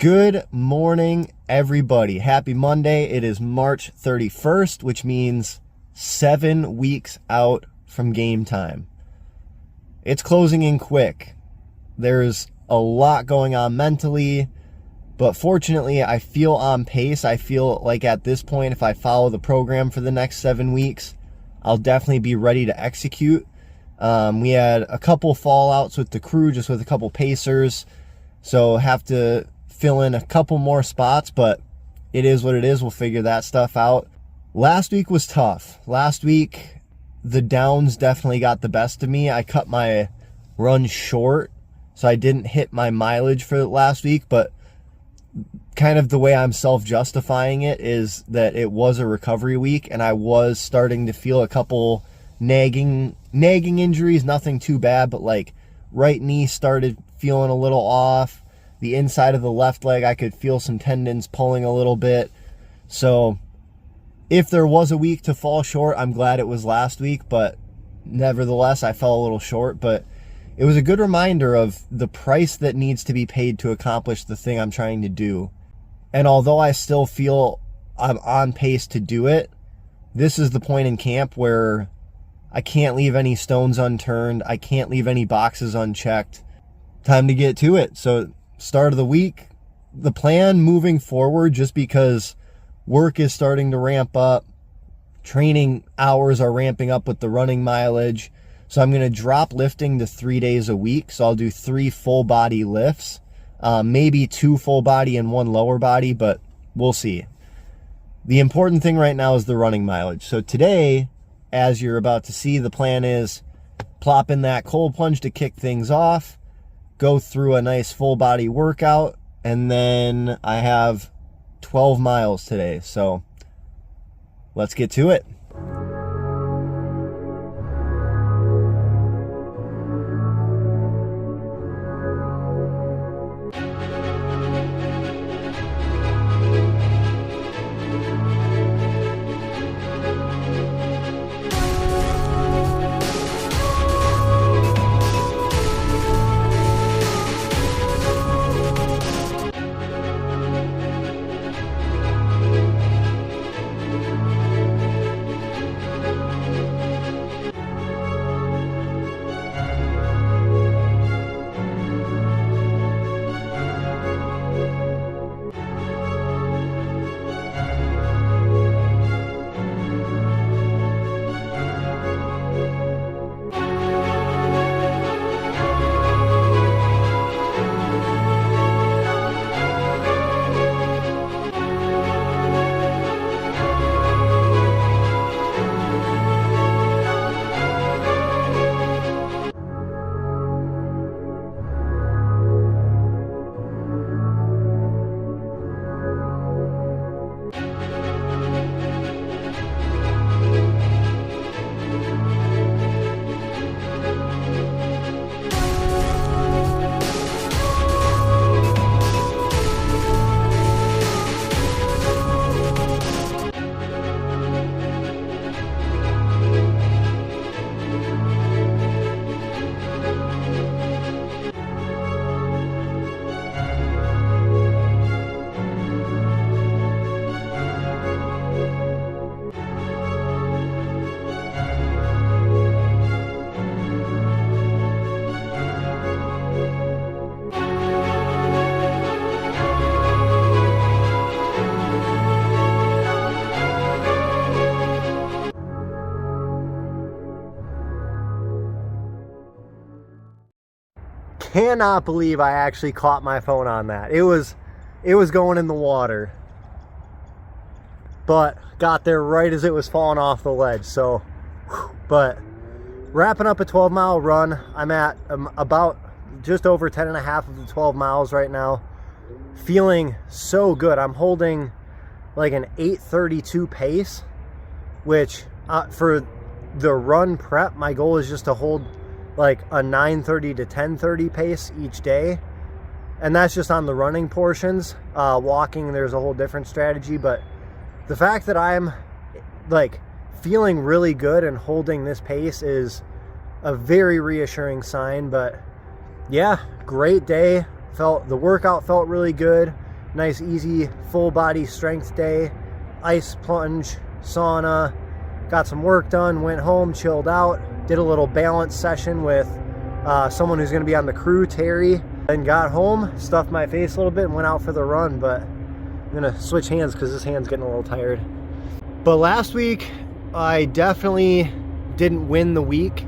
Good morning, everybody. Happy Monday. It is March 31st, which means 7 weeks out from game time. It's closing in quick. There's a lot going on mentally, but fortunately, I feel on pace. I feel like at this point, if I follow the program for the next 7 weeks, I'll definitely be ready to execute. We had a couple fallouts with the crew, just with a couple pacers, so have to fill in a couple more spots, but it is what it is. We'll figure that stuff out. Last week was tough. Last week, the downs definitely got the best of me. I cut my run short, so I didn't hit my mileage for last week, but kind of the way I'm self-justifying it is that it was a recovery week, and I was starting to feel a couple nagging injuries, nothing too bad, but like right knee started feeling a little off. The inside of the left leg, I could feel some tendons pulling a little bit. So if there was a week to fall short, I'm glad it was last week, but nevertheless, I fell a little short. But it was a good reminder of the price that needs to be paid to accomplish the thing I'm trying to do. And although I still feel I'm on pace to do it, this is the point in camp where I can't leave any stones unturned. I can't leave any boxes unchecked. Time to get to it. So start of the week, the plan moving forward, just because work is starting to ramp up, training hours are ramping up with the running mileage. So I'm going to drop lifting to 3 days a week. So I'll do 3 full body lifts, maybe 2 full body and 1 lower body, but we'll see. The important thing right now is the running mileage. So today, as you're about to see, the plan is plop in that cold plunge to kick things off, go through a nice full body workout, and then I have 12 miles today. So let's get to it. Cannot believe I actually caught my phone on that. It was going in the water, but got there right as it was falling off the ledge. So, but wrapping up a 12-mile run. I'm at about just over 10 and a half of the 12 miles right now. Feeling so good. I'm holding like an 8:32 pace, which for the run prep, my goal is just to hold like a 9:30 to 10:30 pace each day. And that's just on the running portions. Walking, there's a whole different strategy, but the fact that I'm like feeling really good and holding this pace is a very reassuring sign. But yeah, great day. The workout felt really good. Nice, easy, full body strength day. Ice plunge, sauna, got some work done, went home, chilled out, did a little balance session with someone who's gonna be on the crew, Terry, and got home, stuffed my face a little bit and went out for the run, but I'm gonna switch hands because this hand's getting a little tired. But last week, I definitely didn't win the week.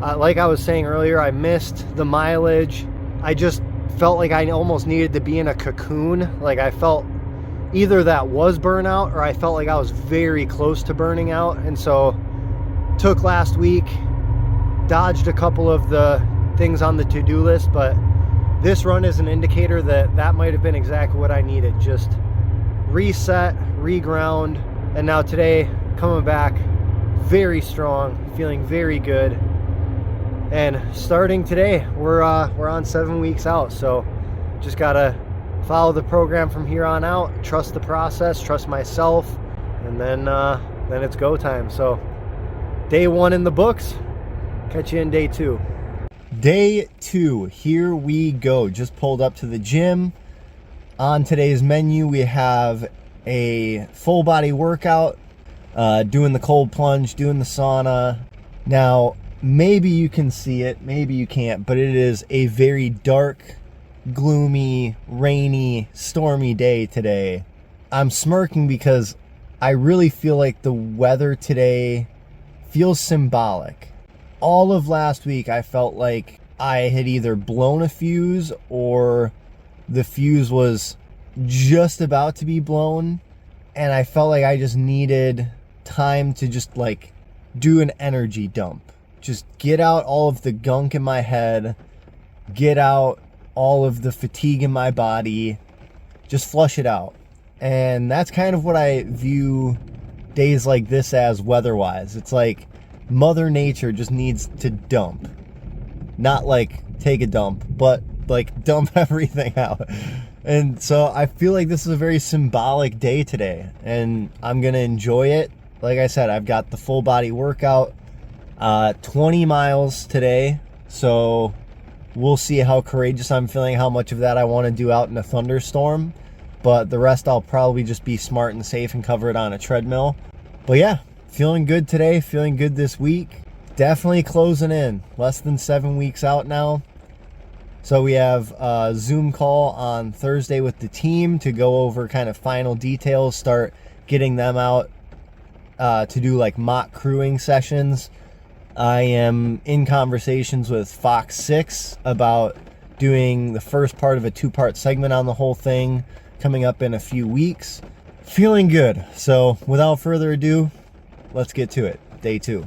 Like I was saying earlier, I missed the mileage. I just felt like I almost needed to be in a cocoon. Like I felt either that was burnout or I felt like I was very close to burning out. And so took last week, dodged a couple of the things on the to-do list, but this run is an indicator that that might have been exactly what I needed. Just reset, reground, and now today coming back very strong, feeling very good. And starting today, we're on 7 weeks out, so just gotta follow the program from here on out, trust the process, trust myself, and then it's go time. So day 1 in the books, catch you in day 2. Day 2, here we go. Just pulled up to the gym. On today's menu, we have a full body workout, doing the cold plunge, doing the sauna. Now, maybe you can see it, maybe you can't, but it is a very dark, gloomy, rainy, stormy day today. I'm smirking because I really feel like the weather today feels symbolic. All of last week, I felt like I had either blown a fuse or the fuse was just about to be blown, and I felt like I just needed time to just like do an energy dump. Just get out all of the gunk in my head, get out all of the fatigue in my body, just flush it out. And that's kind of what I view days like this as weather-wise. It's like Mother Nature just needs to dump. Not like take a dump, but like dump everything out. And so I feel like this is a very symbolic day today, and I'm gonna enjoy it. Like I said, I've got the full body workout, 20 miles today, so we'll see how courageous I'm feeling, how much of that I want to do out in a thunderstorm, but the rest I'll probably just be smart and safe and cover it on a treadmill. But yeah, feeling good today, feeling good this week. Definitely closing in, less than 7 weeks out now. So we have a Zoom call on Thursday with the team to go over kind of final details, start getting them out to do like mock crewing sessions. I am in conversations with Fox 6 about doing the first part of a 2-part segment on the whole thing coming up in a few weeks. Feeling good. So without further ado, let's get to it. Day 2.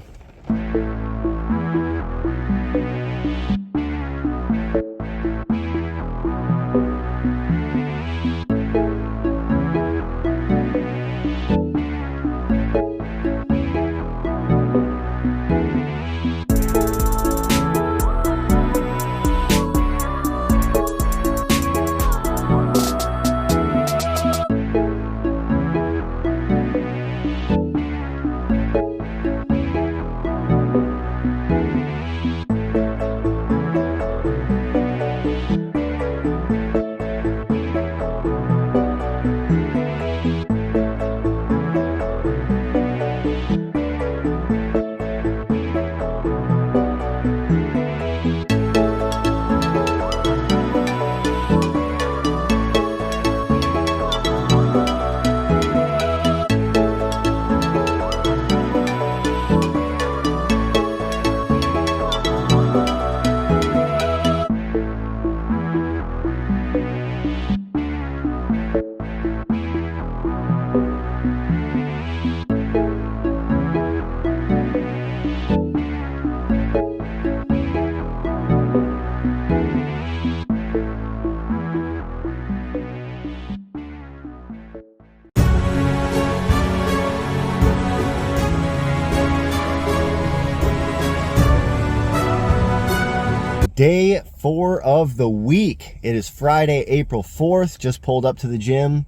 Day 4 of the week. It is Friday, April 4th. Just pulled up to the gym.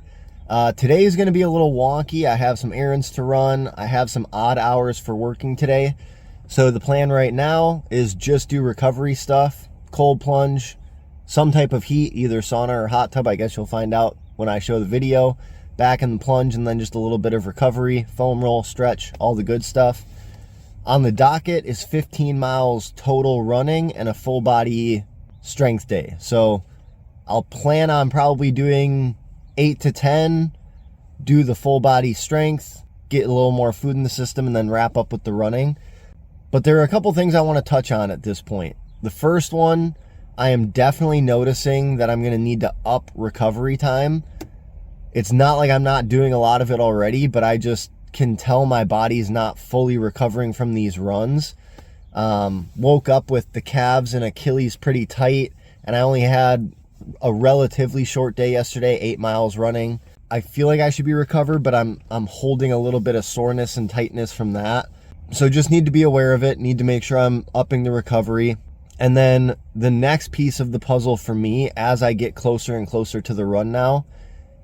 Today is going to be a little wonky. I have some errands to run. I have some odd hours for working today. So the plan right now is just do recovery stuff, cold plunge, some type of heat, either sauna or hot tub. I guess you'll find out when I show the video. Back in the plunge, and then just a little bit of recovery, foam roll, stretch, all the good stuff. On the docket is 15 miles total running and a full body strength day. So I'll plan on probably doing 8 to 10, do the full body strength, get a little more food in the system, and then wrap up with the running. But there are a couple things I want to touch on at this point. The first one, I am definitely noticing that I'm going to need to up recovery time. It's not like I'm not doing a lot of it already, but I just can tell my body's not fully recovering from these runs. Woke up with the calves and Achilles pretty tight, and I only had a relatively short day yesterday, 8 miles running. I feel like I should be recovered, but I'm holding a little bit of soreness and tightness from that. So just need to be aware of it, need to make sure I'm upping the recovery. And then the next piece of the puzzle for me, as I get closer and closer to the run now,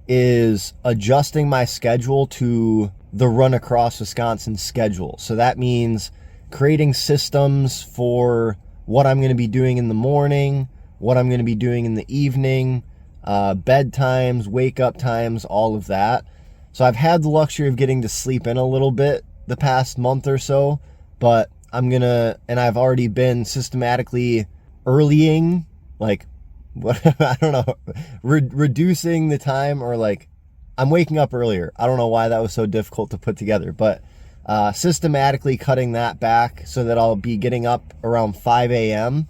is adjusting my schedule to the Run Across Wisconsin schedule. So that means creating systems for what I'm going to be doing in the morning, what I'm going to be doing in the evening, bedtimes, wake up times, all of that. So I've had the luxury of getting to sleep in a little bit the past month or so, but I've already been systematically earlying, like, I don't know, reducing the time, or like, I'm waking up earlier. I don't know why that was so difficult to put together, but systematically cutting that back so that I'll be getting up around 5 a.m.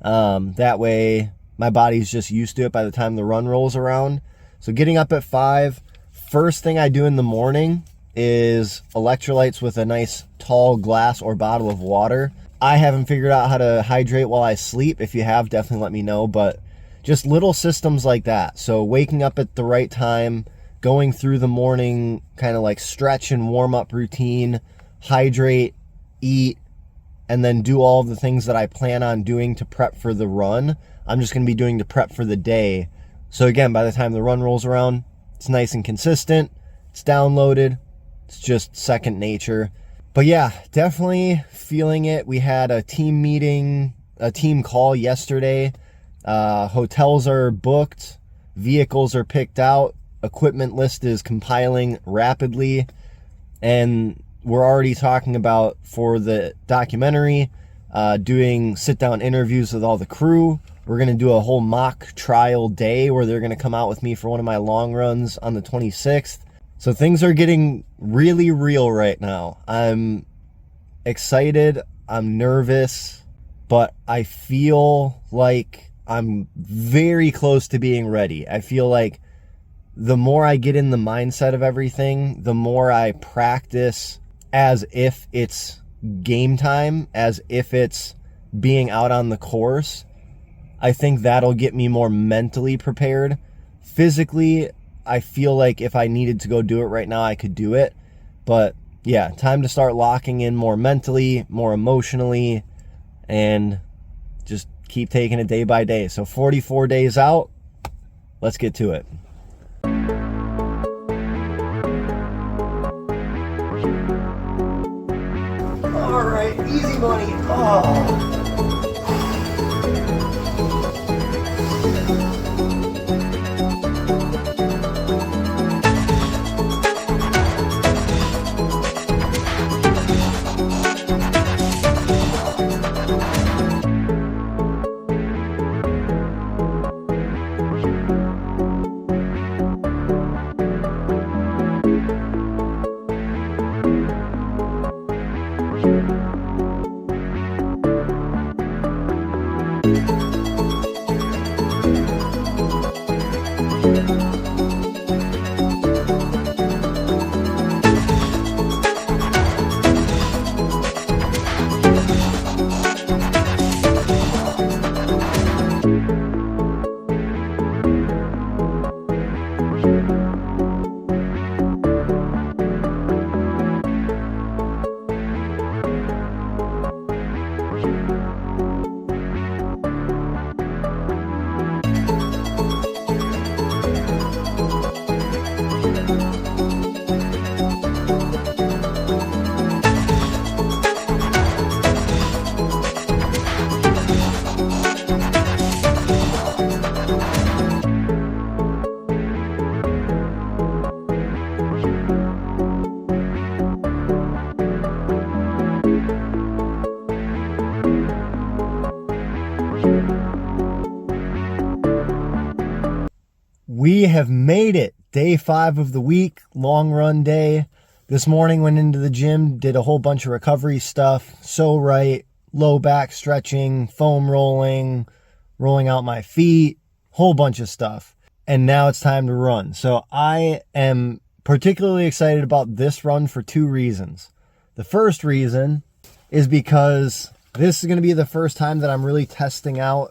That way my body's just used to it by the time the run rolls around. So getting up at 5, first thing I do in the morning is electrolytes with a nice tall glass or bottle of water. I haven't figured out how to hydrate while I sleep. If you have, definitely let me know, but just little systems like that. So waking up at the right time, going through the morning kind of like stretch and warm up routine, hydrate, eat, and then do all of the things that I plan on doing to prep for the run. I'm just going to be doing to prep for the day. So again, by the time the run rolls around, it's nice and consistent. It's downloaded. It's just second nature. But yeah, definitely feeling it. We had a team meeting, a team call yesterday. Hotels are booked. Vehicles are picked out. Equipment list is compiling rapidly. And we're already talking about, for the documentary, doing sit-down interviews with all the crew. We're going to do a whole mock trial day where they're going to come out with me for one of my long runs on the 26th. So things are getting really real right now. I'm excited. I'm nervous, but I feel like I'm very close to being ready. I feel like the more I get in the mindset of everything, the more I practice as if it's game time, as if it's being out on the course. I think that'll get me more mentally prepared. Physically, I feel like if I needed to go do it right now, I could do it. But yeah, time to start locking in more mentally, more emotionally, and just keep taking it day by day. So 44 days out, let's get to it. All right, easy money. Oh. We have made it. Day 5 of the week, long run day. This morning went into the gym, did a whole bunch of recovery stuff. So right, low back stretching, foam rolling out my feet, whole bunch of stuff. And now it's time to run. So I am particularly excited about this run for 2 reasons. The first reason is because this is going to be the first time that I'm really testing out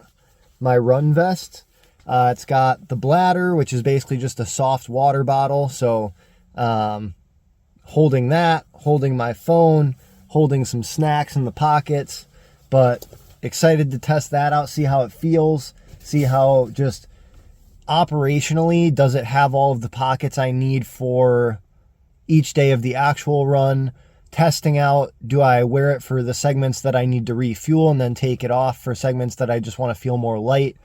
my run vest. It's got the bladder, which is basically just a soft water bottle. So holding that, holding my phone, holding some snacks in the pockets. But excited to test that out, see how it feels, see how just operationally, does it have all of the pockets I need for each day of the actual run. Testing out, do I wear it for the segments that I need to refuel and then take it off for segments that I just want to feel more light.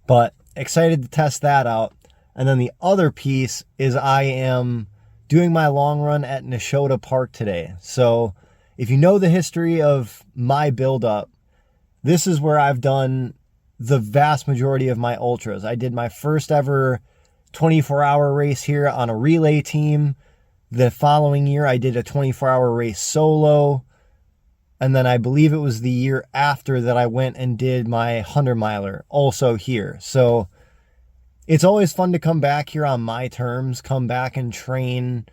But excited to test that out. And then the other piece is I am doing my long run at Nashotah Park today. So if you know the history of my buildup, this is where I've done the vast majority of my ultras. I did my first ever 24-hour race here on a relay team. The following year, I did a 24-hour race solo. And then I believe it was the year after that I went and did my 100-miler also here. So it's always fun to come back here on my terms, come back and train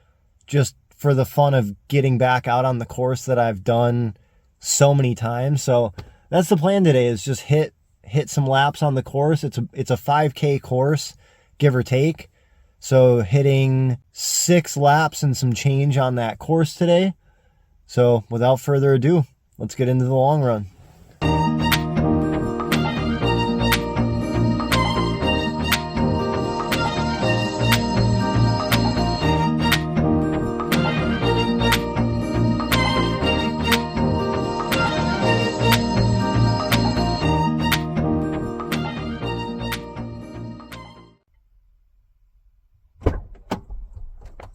just for the fun of getting back out on the course that I've done so many times. So that's the plan today, is just hit some laps on the course. It's a 5K course, give or take. So hitting 6 laps and some change on that course today. So without further ado, let's get into the long run.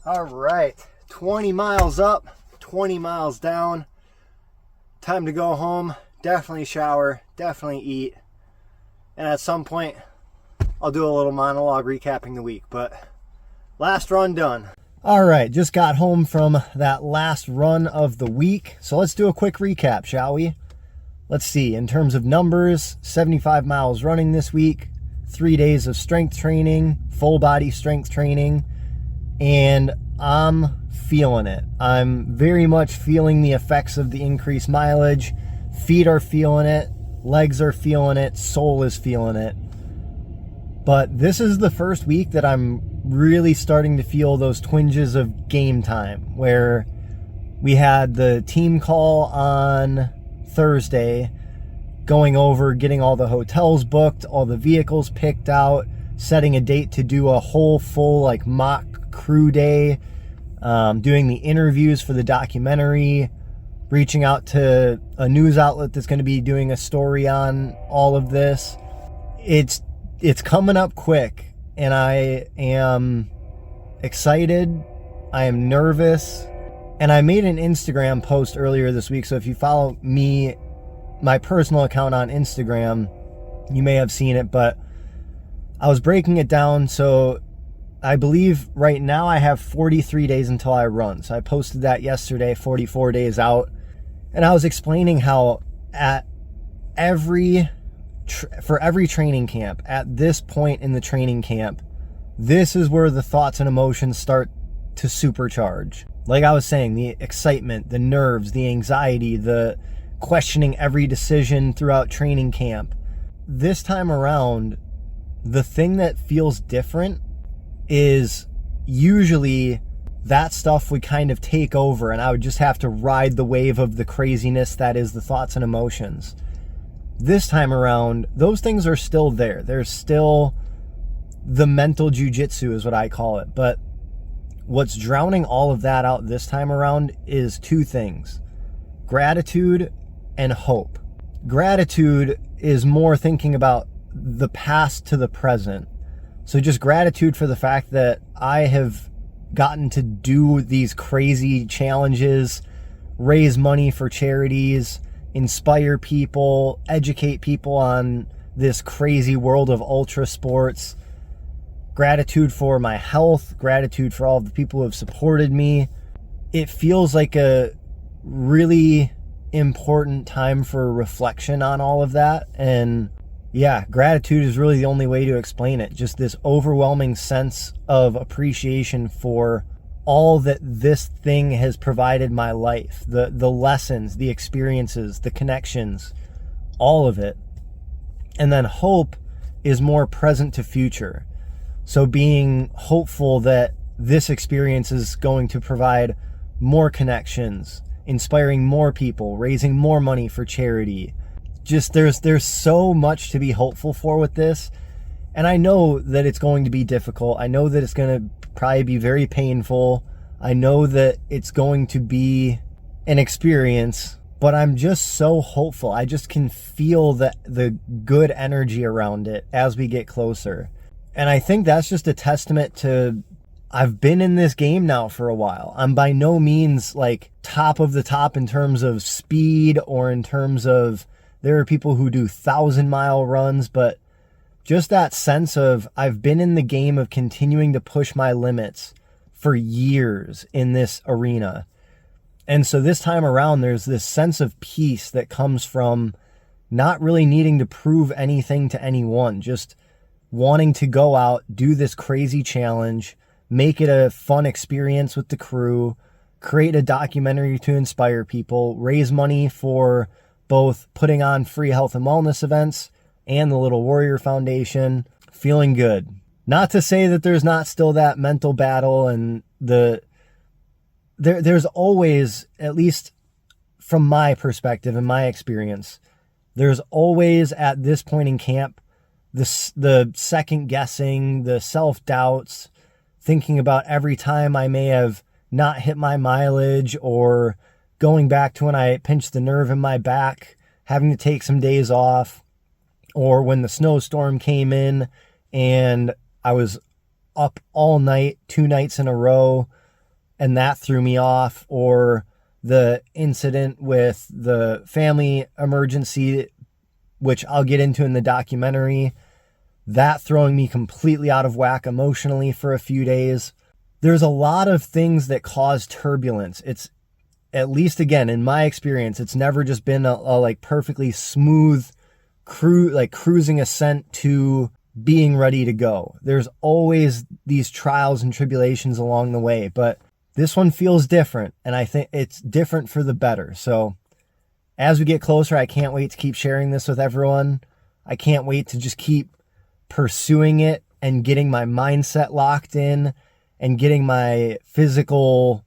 All right, 20 miles up, 20 miles down. Time to go home, definitely shower, definitely eat. And at some point, I'll do a little monologue recapping the week, but last run done. All right, just got home from that last run of the week. So let's do a quick recap, shall we? Let's see, in terms of numbers, 75 miles running this week, 3 days of strength training, full body strength training, and I'm feeling it. I'm very much feeling the effects of the increased mileage. Feet are feeling it, legs are feeling it, soul is feeling it. But this is the first week that I'm really starting to feel those twinges of game time, where we had the team call on Thursday, going over getting all the hotels booked, all the vehicles picked out, setting a date to do a whole full like mock crew day, doing the interviews for the documentary, reaching out to a news outlet that's going to be doing a story on all of this. It's coming up quick, and I am excited. I am nervous. And I made an Instagram post earlier this week, so if you follow me, my personal account on Instagram, you may have seen it, but I was breaking it down. So I believe right now I have 43 days until I run. So I posted that yesterday, 44 days out. And I was explaining how at for every training camp, at this point in the training camp, this is where the thoughts and emotions start to supercharge. Like I was saying, the excitement, the nerves, the anxiety, the questioning every decision throughout training camp. This time around, the thing that feels different is usually that stuff would kind of take over, and I would just have to ride the wave of the craziness that is the thoughts and emotions. This time around, those things are still there. There's still the mental jujitsu is what I call it. But what's drowning all of that out this time around is 2 things: gratitude and hope. Gratitude is more thinking about the past to the present. So just gratitude for the fact that I have gotten to do these crazy challenges, raise money for charities, inspire people, educate people on this crazy world of ultra sports. gratitude for my health, gratitude for all of the people who have supported me. It feels like a really important time for reflection on all of that. And yeah, gratitude is really the only way to explain it. Just this overwhelming sense of appreciation for all that this thing has provided my life, the lessons, the experiences, the connections, all of it. And then hope is more present to future. So being hopeful that this experience is going to provide more connections, inspiring more people, raising more money for charity. Just there's so much to be hopeful for with this. And I know that it's going to be difficult. I know that it's going to probably be very painful. I know that it's going to be an experience, but I'm just so hopeful. I just can feel the good energy around it as we get closer. And I think that's just a testament to, I've been in this game now for a while. I'm by no means like top of the top in terms of speed or in terms of, there are people who do 1,000-mile runs, but just that sense of I've been in the game of continuing to push my limits for years in this arena. And so this time around, there's this sense of peace that comes from not really needing to prove anything to anyone, just wanting to go out, do this crazy challenge, make it a fun experience with the crew, create a documentary to inspire people, raise money for both putting on free health and wellness events and the Little Warrior Foundation. Feeling good. Not to say that there's not still that mental battle and there's always, at least from my perspective and my experience, there's always at this point in camp the second guessing, the self-doubts, thinking about every time I may have not hit my mileage, or going back to when I pinched the nerve in my back, having to take some days off, or when the snowstorm came in and I was up all night, 2 nights in a row, and that threw me off, or the incident with the family emergency, which I'll get into in the documentary, that throwing me completely out of whack emotionally for a few days. There's a lot of things that cause turbulence. It's, at least again, in my experience, it's never just been a like perfectly smooth cruising ascent to being ready to go. There's always these trials and tribulations along the way, but this one feels different, and I think it's different for the better. So as we get closer, I can't wait to keep sharing this with everyone. I can't wait to just keep pursuing it and getting my mindset locked in and getting my physical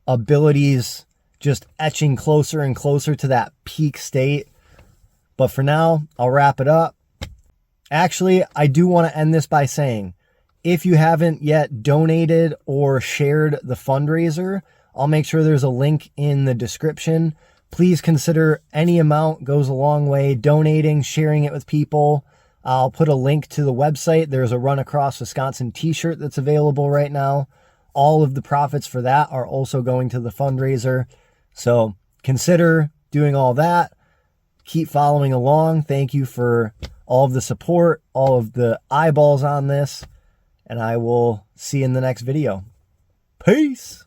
abilities just etching closer and closer to that peak state. But for now, I'll wrap it up. Actually, I do want to end this by saying, if you haven't yet donated or shared the fundraiser, I'll make sure there's a link in the description. Please consider any amount goes a long way. Donating, sharing it with people. I'll put a link to the website. There's a Run Across Wisconsin t-shirt that's available right now. All of the profits for that are also going to the fundraiser. So consider doing all that. Keep following along. Thank you for all of the support, all of the eyeballs on this, and I will see you in the next video. Peace.